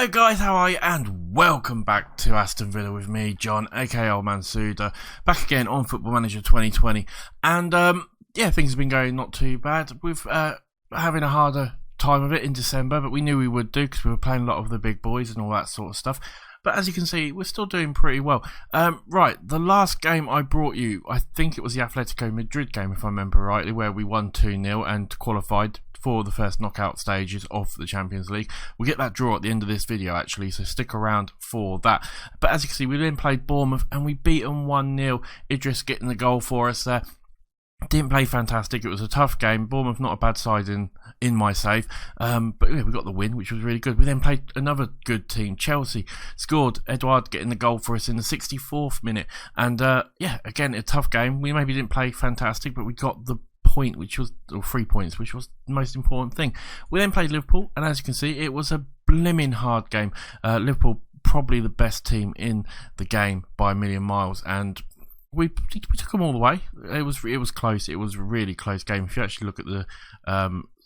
Hello guys, how are you? And welcome back to Aston Villa with me, John, aka Old Man Sudor, back again on Football Manager 2020. And things have been going not too bad. We've having a harder time of it in December, but we knew we would do because we were playing a lot of the big boys and all that sort of stuff. But as you can see, we're still doing pretty well. Right, the last game I brought you, I think it was the Atletico Madrid game, if I remember rightly, where we won 2-0 and qualified for the first knockout stages of the Champions League. We'll get that draw at the end of this video, actually, so stick around for that. But as you can see, we then played Bournemouth and we beat them 1-0. Idris getting the goal for us there. Didn't play fantastic. It was a tough game. Bournemouth not a bad side in my save. But yeah, we got the win, which was really good. We then played another good team. Chelsea scored. Edouard getting the goal for us in the 64th minute. And again, a tough game. We maybe didn't play fantastic, but we got the point, or 3 points, which was the most important thing. We then played Liverpool, and as you can see, it was a blimmin' hard game. Liverpool probably the best team in the game by a million miles, and we took them all the way. It was close. It was a really close game. If you actually look at the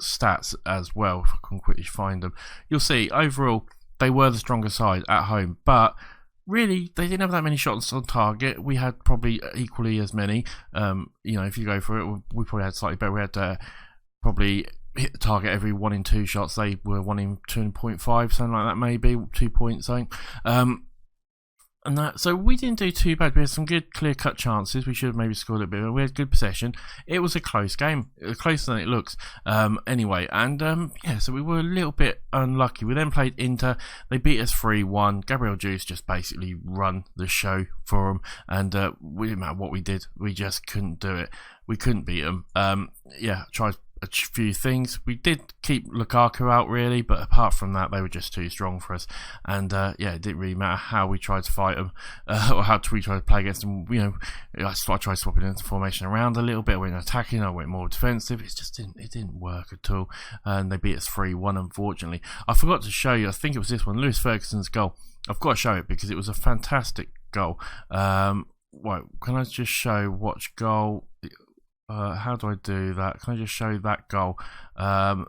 stats as well, if I can quickly find them, you'll see overall they were the stronger side at home, but really, they didn't have that many shots on target. We had probably equally as many. If you go for it, we probably had slightly better. We had probably hit the target every 1 in 2 shots. They were 1 in 2.5, something like that, maybe 2 points, something. So we didn't do too bad. We had some good clear-cut chances. We should have maybe scored a bit, but we had good possession. It was a close game, closer than it looks. So we were a little bit unlucky. We then played Inter. They beat us 3-1. Gabriel Jesus just basically run the show for them, and we didn't matter what we did. We just couldn't do it. We couldn't beat them. Tried a few things. We did keep Lukaku out really, but apart from that, they were just too strong for us. And it didn't really matter how we tried to fight them or how we tried to play against them. I tried swapping into formation around a little bit. I went attacking. I went more defensive. It didn't work at all. And they beat us 3-1. Unfortunately, I forgot to show you. I think it was this one, Lewis Ferguson's goal. I've got to show it because it was a fantastic goal. Can I just show watch goal? How do I do that? Can I just show that goal? I'm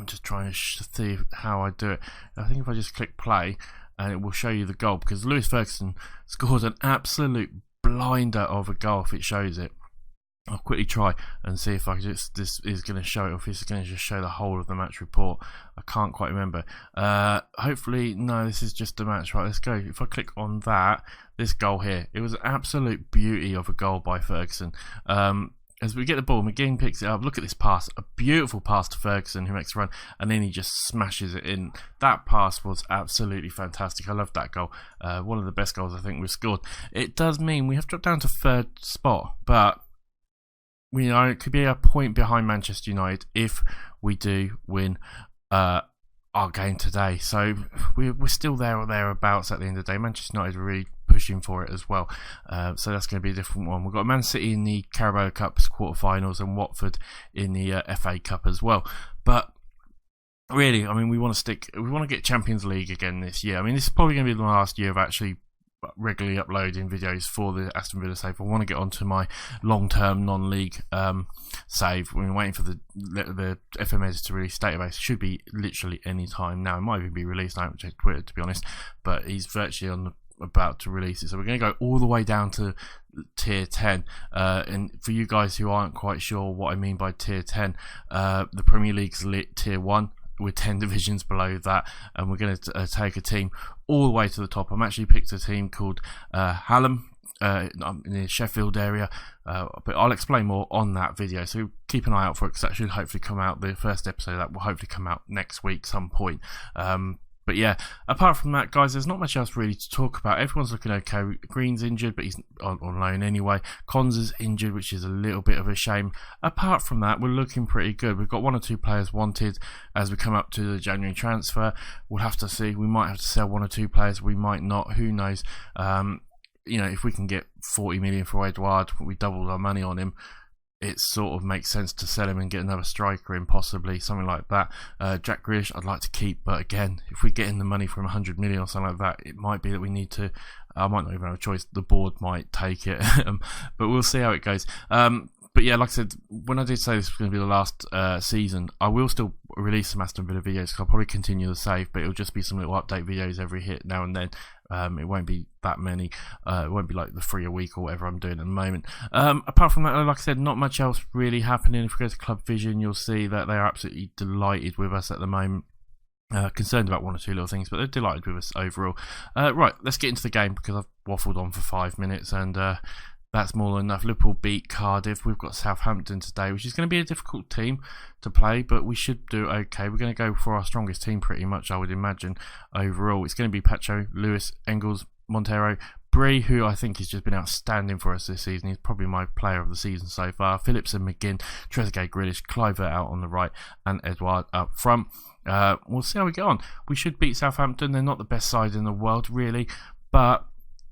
just trying to see how I do it. I think if I just click play, and it will show you the goal, because Lewis Ferguson scored an absolute blinder of a goal. If it shows it, I'll quickly try and see if this is going to show it, or if it's going to just show the whole of the match report. I can't quite remember. Hopefully, no, this is just the match. Right, let's go. If I click on that, this goal here, it was an absolute beauty of a goal by Ferguson. As we get the ball, McGinn picks it up. Look at this pass. A beautiful pass to Ferguson, who makes a run, and then he just smashes it in. That pass was absolutely fantastic. I love that goal. One of the best goals I think we've scored. It does mean we have dropped down to 3rd spot, but it could be a point behind Manchester United if we do win our game today. So we're still there or thereabouts at the end of the day. Manchester United are really pushing for it as well, so that's going to be a different one. We've got Man City in the Carabao Cup quarterfinals and Watford in the FA Cup as well. But really, we want to get Champions League again this year. This is probably going to be the last year of actually regularly uploading videos for the Aston Villa save. I want to get onto my long-term non-league save. We're waiting for the FM20 to release database. It should be literally any time now. It might even be released. I haven't checked Twitter, to be honest, but he's virtually about to release it. So we're going to go all the way down to tier 10. And for you guys who aren't quite sure what I mean by tier 10, the Premier League's tier 1. We're 10 divisions below that, and we're going to take a team all the way to the top. I'm actually picked a team called Hallam in the Sheffield area, but I'll explain more on that video, so keep an eye out for it, because that should hopefully come out. The first episode of that will hopefully come out next week some point. But yeah, apart from that, guys, there's not much else really to talk about. Everyone's looking okay. Green's injured, but he's on loan anyway. Cons is injured, which is a little bit of a shame. Apart from that, we're looking pretty good. We've got 1 or 2 players wanted as we come up to the January transfer. We'll have to see. We might have to sell 1 or 2 players. We might not. Who knows? If we can get 40 million for Edouard, we doubled our money on him. It sort of makes sense to sell him and get another striker in, possibly something like that. Jack Grealish I'd like to keep, but again, if we get in the money from 100 million or something like that, it might be that we need to. I might not even have a choice. The board might take it, but we'll see how it goes. But yeah, like I said, when I did say this was going to be the last season, I will still release some Aston Villa videos. I'll probably continue the save, but it'll just be some little update videos every hit now and then. It won't be that many. It won't be like the 3 a week or whatever I'm doing at the moment. Apart from that, like I said, not much else really happening. If we go to Club Vision, you'll see that they are absolutely delighted with us at the moment. Concerned about 1 or 2 little things, but they're delighted with us overall. Right, let's get into the game because I've waffled on for 5 minutes and that's more than enough. Liverpool beat Cardiff. We've got Southampton today, which is going to be a difficult team to play, but we should do okay. We're going to go for our strongest team pretty much, I would imagine, overall. It's going to be Pacho, Lewis, Engels, Montero, Bree, who I think has just been outstanding for us this season. He's probably my player of the season so far. Phillips and McGinn, Trezeguet, Grealish, Kluivert out on the right, and Edouard up front. We'll see how we get on. We should beat Southampton. They're not the best side in the world, really, but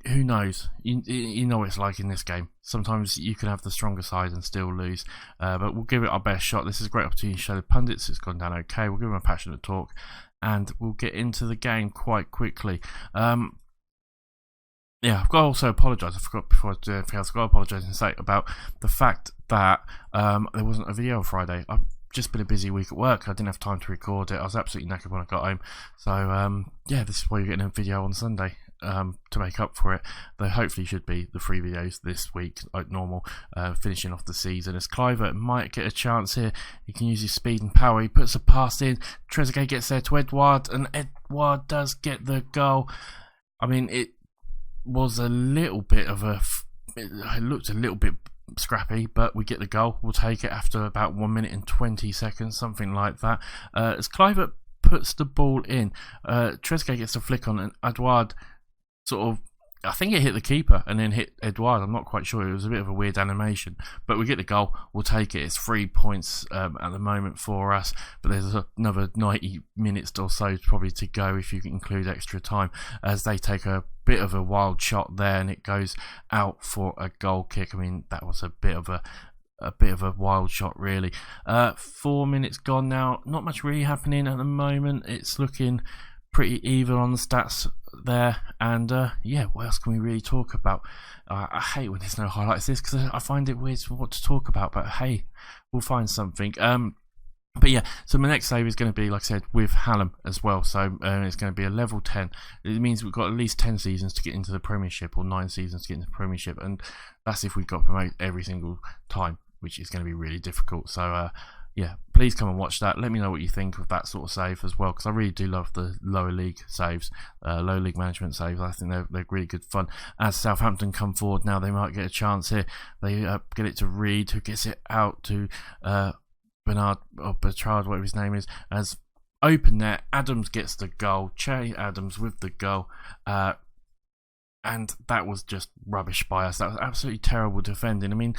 who knows? You know what it's like in this game. Sometimes you can have the stronger side and still lose, but we'll give it our best shot. This is a great opportunity to show the pundits it's gone down okay. We'll give them a passionate talk, and we'll get into the game quite quickly. Yeah, I've got to also apologise. I forgot before I do anything else. I've got to apologise and say about the fact that there wasn't a video on Friday. I've just been a busy week at work. I didn't have time to record it. I was absolutely knackered when I got home. So, yeah, this is why you're getting a video on Sunday to make up for it. There hopefully should be the 3 videos this week, like normal, finishing off the season. As Kluivert might get a chance here. He can use his speed and power. He puts a pass in. Trezeguet gets there to Edouard, and Edouard does get the goal. I mean, it was a little bit of it looked a little bit scrappy, but we get the goal. We'll take it after about 1 minute and 20 seconds, something like that. As Kluivert puts the ball in, Trezeguet gets a flick on, and Edouard sort of, I think it hit the keeper and then hit Edouard. I'm not quite sure. It was a bit of a weird animation, but we get the goal. We'll take it. It's 3 points at the moment for us, but there's another 90 minutes or so probably to go if you can include extra time, as they take a bit of a wild shot there and it goes out for a goal kick. I mean, that was a bit of a wild shot, really. 4 minutes gone now. Not much really happening at the moment. It's looking pretty even on the stats there, and yeah, what else can we really talk about? I hate when there's no highlights this because I find it weird what to talk about, but hey, we'll find something. But yeah, so my next save is going to be, like I said, with Hallam as well. So it's going to be a level 10. It means we've got at least 10 seasons to get into the Premiership, or 9 seasons to get into the Premiership, and that's if we've got promoted every single time, which is going to be really difficult. So yeah, please come and watch that. Let me know what you think of that sort of save as well, because I really do love the lower league saves, lower league management saves. I think they're really good fun. As Southampton come forward now, they might get a chance here. They get it to Reed, who gets it out to Bernard, or Bertrand, whatever his name is, as open net. Adams gets the goal. Che Adams with the goal. And that was just rubbish by us. That was absolutely terrible defending. I mean,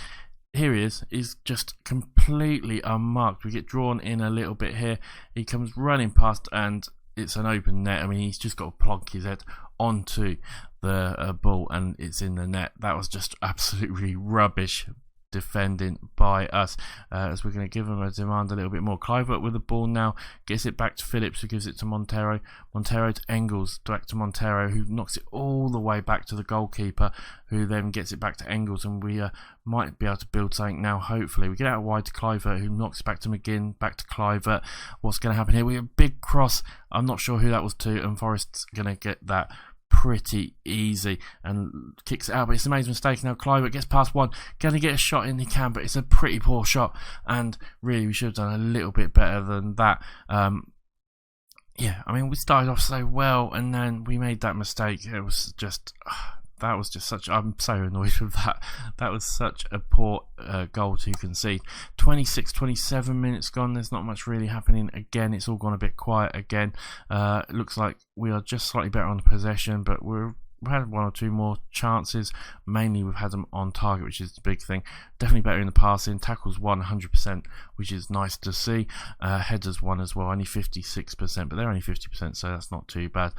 here he is just completely unmarked. We get drawn in a little bit here. He comes running past and it's an open net. I mean, he's just got to plonk his head onto the ball and it's in the net. That was just absolutely rubbish defending by us, as we're going to give him a demand a little bit more. Kluivert with the ball now, gets it back to Phillips, who gives it to Montero. Montero to Engels, back to Montero, who knocks it all the way back to the goalkeeper, who then gets it back to Engels, and we might be able to build something now, hopefully. We get out wide to Kluivert, who knocks it back to McGinn, back to Kluivert. What's going to happen here? We have a big cross. I'm not sure who that was to, and Forrest's going to get that pretty easy and kicks it out, but it's a major mistake. Now Kluivert gets past one, gonna get a shot in, he can, but it's a pretty poor shot, and really we should have done a little bit better than that. Yeah, I mean, we started off so well and then we made that mistake. It was just that was just such, I'm so annoyed with that. That was such a poor goal to concede. 26-27 minutes gone. There's not much really happening again. It's all gone a bit quiet again. It looks like we are just slightly better on the possession, but we've had 1 or 2 more chances. Mainly we've had them on target, which is the big thing. Definitely better in the passing. Tackles 100%, which is nice to see. Headers 1 as well, only 56%, but they're only 50%, so that's not too bad.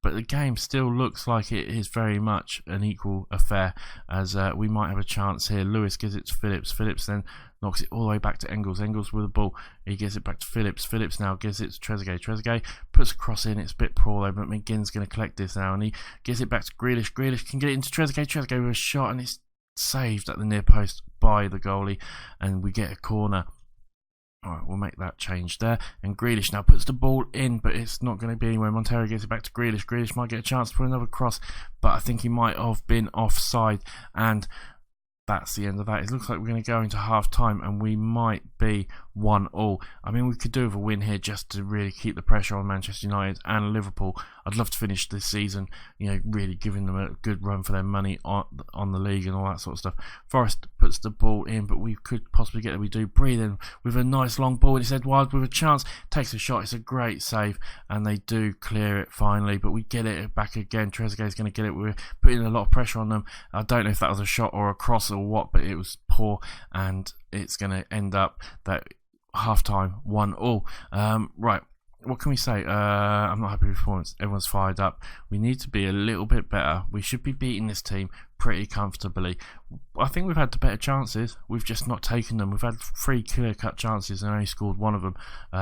But the game still looks like it is very much an equal affair, as we might have a chance here. Lewis gives it to Phillips. Phillips then knocks it all the way back to Engels. Engels with the ball. He gives it back to Phillips. Phillips now gives it to Trezeguet. Trezeguet puts a cross in. It's a bit poor though, but McGinn's going to collect this now, and he gives it back to Grealish. Grealish can get it into Trezeguet. Trezeguet with a shot, and it's saved at the near post by the goalie, and we get a corner. Alright, we'll make that change there. And Grealish now puts the ball in, but it's not going to be anywhere. Montero gets it back to Grealish. Grealish might get a chance for another cross, but I think he might have been offside. And that's the end of that. It looks like we're going to go into half time and we might be 1-1. I mean, we could do with a win here just to really keep the pressure on Manchester United and Liverpool. I'd love to finish this season, really giving them a good run for their money on the league and all that sort of stuff. Forrest puts the ball in, but we could possibly get there. We do breathe in with a nice long ball. It's Edouard with a chance, takes a shot. It's a great save, and they do clear it finally, but we get it back again. Trezeguet's going to get it. We're putting a lot of pressure on them. I don't know if that was a shot or a cross or what, but it was poor, and it's going to end up that half time 1-1. Right, what can we say? I'm not happy with performance. Everyone's fired up. We need to be a little bit better. We should be beating this team pretty comfortably. I think we've had the better chances. We've just not taken them. We've had 3 clear-cut chances and only scored 1 of them,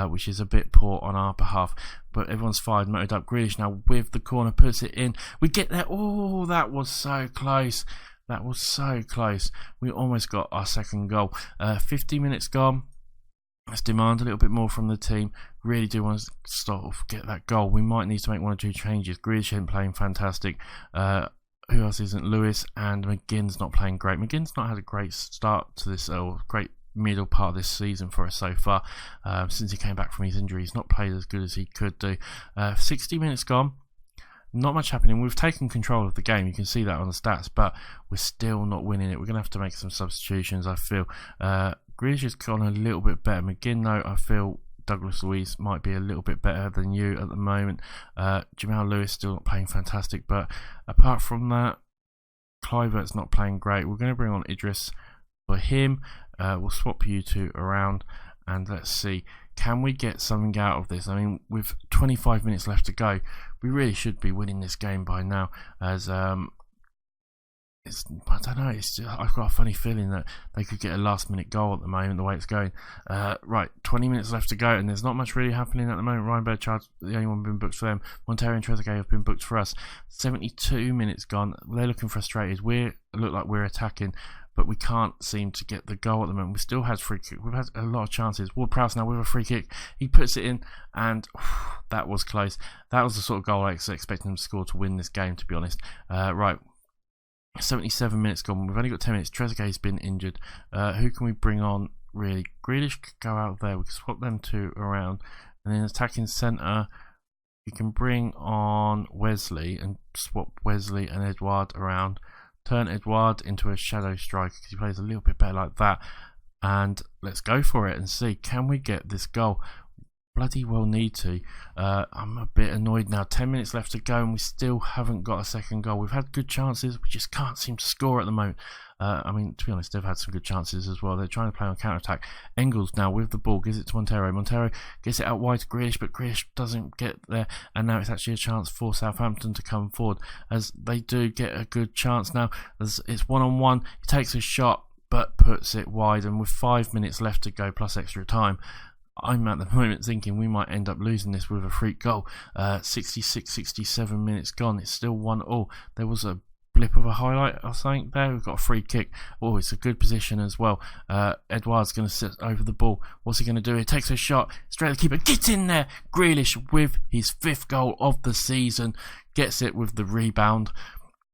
which is a bit poor on our behalf. But everyone's fired, motored up. Grealish now with the corner, puts it in. We get there. Oh, that was so close. That was so close. We almost got our second goal. 50 minutes gone. Let's demand a little bit more from the team. Really do want to sort of get that goal. We might need to make 1 or 2 changes. Grealish isn't playing fantastic. Who else isn't? Lewis, and McGinn's not playing great. McGinn's not had a great start to this, or great middle part of this season for us so far. Since he came back from his injury, he's not played as good as he could do. 60 minutes gone. Not much happening. We've taken control of the game. You can see that on the stats, but we're still not winning it. We're going to have to make some substitutions, I feel. Grealish has gone a little bit better. McGinn, though, I feel Douglas Luiz might be a little bit better than you at the moment. Jamal Lewis still not playing fantastic, but apart from that, Kluivert's not playing great. We're going to bring on Idris for him. We'll swap you two around, and let's see. Can we get something out of this? I mean, with 25 minutes left to go, we really should be winning this game by now. As I don't know. I've got a funny feeling that they could get a last-minute goal at the moment, the way it's going. Right, 20 minutes left to go, and there's not much really happening at the moment. Ryan Bertrand's the only one been booked for them. Montero and Trezeguet have been booked for us. 72 minutes gone. They're looking frustrated. We look like we're attacking, but we can't seem to get the goal at the moment. We still had free kick. We've had a lot of chances. Ward-Prowse now with a free kick. He puts it in, and that was close. That was the sort of goal I was expecting them to score to win this game, to be honest. Right. 77 minutes gone. We've only got 10 minutes. Trezeguet's been injured. Who can we bring on, really? Grealish could go out there. We can swap them two around. And then attacking centre, we can bring on Wesley and swap Wesley and Edouard around. Turn Edouard into a shadow striker because he plays a little bit better like that. And let's go for it and see, can we get this goal? Bloody well need to. I'm a bit annoyed now. 10 minutes left to go and we still haven't got a second goal. We've had good chances. We just can't seem to score at the moment. I mean, to be honest, they've had some good chances as well. They're trying to play on counter-attack. Engels now with the ball gives it to Montero. Montero gets it out wide to Grealish, but Grealish doesn't get there. And now it's actually a chance for Southampton to come forward, as they do get a good chance now. As it's one-on-one. He takes a shot, but puts it wide. And with 5 minutes left to go, plus extra time, I'm at the moment thinking we might end up losing this with a freak goal. 66, 67 minutes gone. It's still 1-1. There was a blip of a highlight, I think, there. We've got a free kick. Oh, it's a good position as well. Edouard's going to sit over the ball. What's he going to do? He takes a shot straight at the keeper. Get in there! Grealish with his 5th goal of the season. Gets it with the rebound.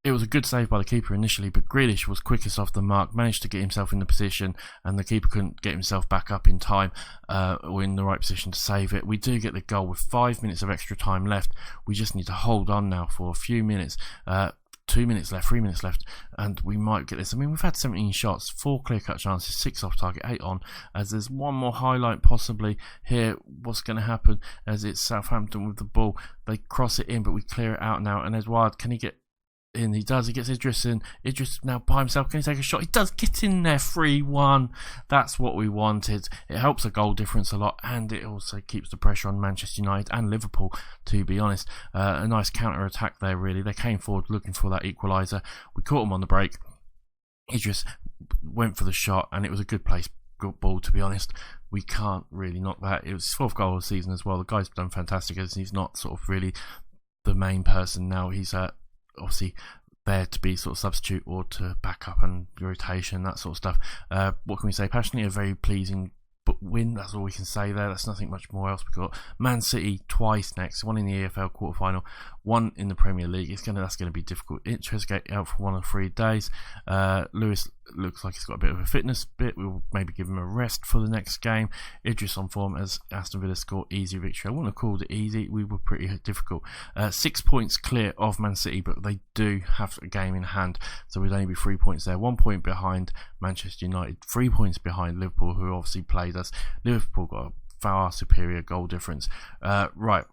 It was a good save by the keeper initially, but Grealish was quickest off the mark, managed to get himself in the position, and the keeper couldn't get himself back up in time or in the right position to save it. We do get the goal with 5 minutes of extra time left. We just need to hold on now for a few minutes. 2 minutes left, 3 minutes left, and we might get this. I mean, we've had 17 shots, 4 clear-cut chances, 6 off target, 8 on, as there's one more highlight possibly here. What's going to happen as it's Southampton with the ball. They cross it in, but we clear it out now, and Edouard, can he get in? He does. He gets Idris in. Idris now by himself. Can he take a shot? He does. Get in there. 3-1. That's what we wanted. It helps the goal difference a lot, and it also keeps the pressure on Manchester United and Liverpool, to be honest. A nice counter attack there, really. They came forward looking for that equaliser. We caught them on the break. Idris went for the shot, and it was a good place. Good ball, to be honest. We can't really knock that. It was his 4th goal of the season as well. The guy's done fantastic, as he's not sort of really the main person now. He's obviously there to be sort of substitute or to back up and rotation, that sort of stuff. What can we say? Passionately, a very pleasing win. That's all we can say there. That's nothing much more else. We've got Man City twice next, one in the EFL quarterfinal, one in the Premier League. That's going to be difficult. Trezeguet out for 1 or 3 days. Lewis looks like he's got a bit of a fitness bit. We'll maybe give him a rest for the next game. Idris on form as Aston Villa score easy victory. I wouldn't have called it easy. We were pretty difficult. 6 points clear of Man City, but they do have a game in hand, so we'd only be 3 points there. 1 point behind Manchester United, 3 points behind Liverpool, who obviously played us. Liverpool got a far superior goal difference. Right,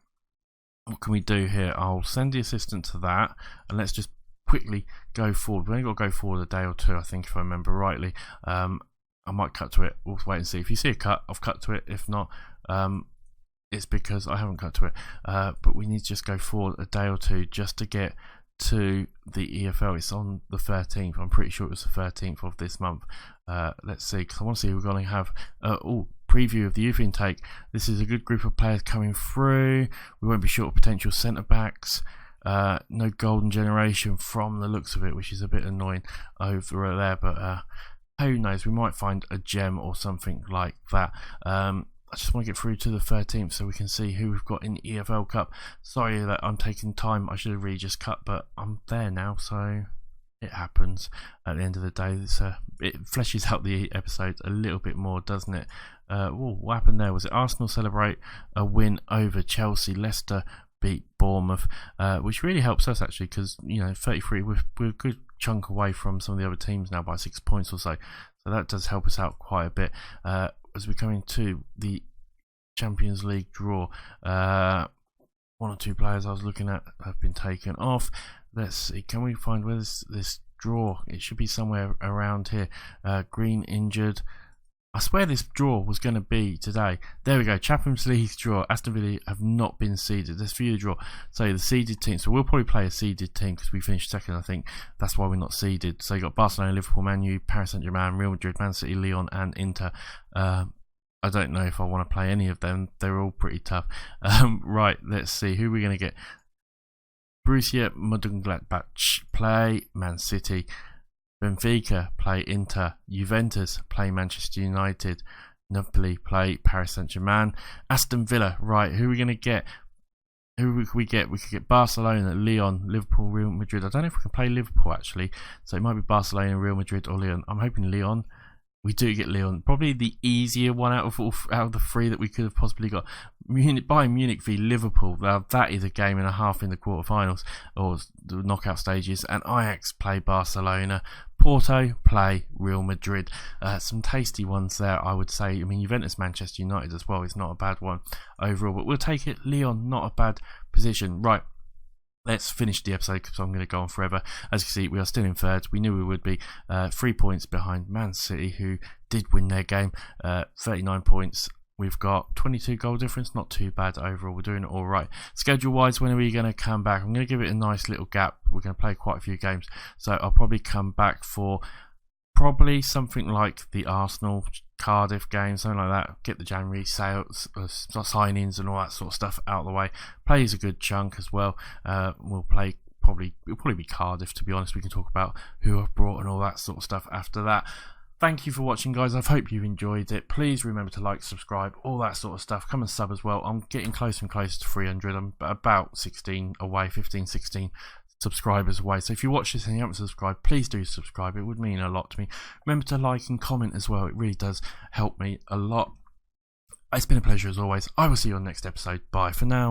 what can we do here? I'll send the assistant to that, and let's just quickly go forward. We've only got to go forward a day or two, I think, if I remember rightly. I might cut to it. We'll wait and see. If you see a cut, I've cut to it. If not, it's because I haven't cut to it. But we need to just go forward a day or two just to get to the EFL. It's on the 13th. I'm pretty sure it was the 13th of this month. Let's see, because I want to see. We're going to have preview of the youth intake. This is a good group of players coming through. We won't be short of potential centre backs. No golden generation from the looks of it, which is a bit annoying over there, but who knows, we might find a gem or something like that. I just want to get through to the 13th so we can see who we've got in the EFL Cup. Sorry that I'm taking time. I should have really just cut, but I'm there now, so it happens. At the end of the day, it fleshes out the episode a little bit more, doesn't it? What happened there? Was it Arsenal celebrate a win over Chelsea? Leicester beat Bournemouth, which really helps us actually, because 33, we're a good chunk away from some of the other teams now by 6 points or so. So that does help us out quite a bit. As we're coming to the Champions League draw, 1 or 2 players I was looking at have been taken off. Let's see, can we find where this draw? It should be somewhere around here. Green injured. I swear this draw was going to be today. There we go, Champions League draw. Aston Villa have not been seeded. Let's view the draw. So the seeded team. So we'll probably play a seeded team because we finished second, I think. That's why we're not seeded. So you got Barcelona, Liverpool, Man U, Paris Saint-Germain, Real Madrid, Man City, Lyon, and Inter. I don't know if I want to play any of them. They're all pretty tough. Right, let's see who we're going to get. Borussia Mönchengladbach play Man City. Benfica play Inter. Juventus play Manchester United. Napoli play Paris Saint-Germain. Aston Villa, right, who are we going to get? Who could we get? We could get Barcelona, Lyon, Liverpool, Real Madrid. I don't know if we can play Liverpool actually, so it might be Barcelona, Real Madrid or Lyon. I'm hoping Lyon. We do get Lyon, probably the easier one out of the 3 that we could have possibly got. Bayern Munich v Liverpool, that is a game and a half in the quarterfinals or the knockout stages. And Ajax play Barcelona, Porto play Real Madrid. Some tasty ones there, I would say. I mean, Juventus, Manchester United as well is not a bad one overall, but we'll take it. Lyon, not a bad position. Right. Let's finish the episode because I'm going to go on forever. As you can see, we are still in third. We knew we would be 3 points behind Man City, who did win their game. 39 points. We've got 22 goal difference. Not too bad overall. We're doing it all right. Schedule-wise, when are we going to come back? I'm going to give it a nice little gap. We're going to play quite a few games. So I'll probably come back for probably something like the Arsenal Cardiff game, something like that. Get the January sales, signings and all that sort of stuff out of the way. Plays a good chunk as well. It'll probably be Cardiff, to be honest. We can talk about who I've brought and all that sort of stuff after that. Thank you for watching, guys. I hope you enjoyed it. Please remember to like, subscribe, all that sort of stuff. Come and sub as well. I'm getting closer and closer to 300. I'm about 16 away, 15, 16 subscribers away. So if you watch this and you haven't subscribed, please do subscribe. It would mean a lot to me. Remember to like and comment as well. It really does help me a lot. It's been a pleasure as always. I will see you on the next episode. Bye for now.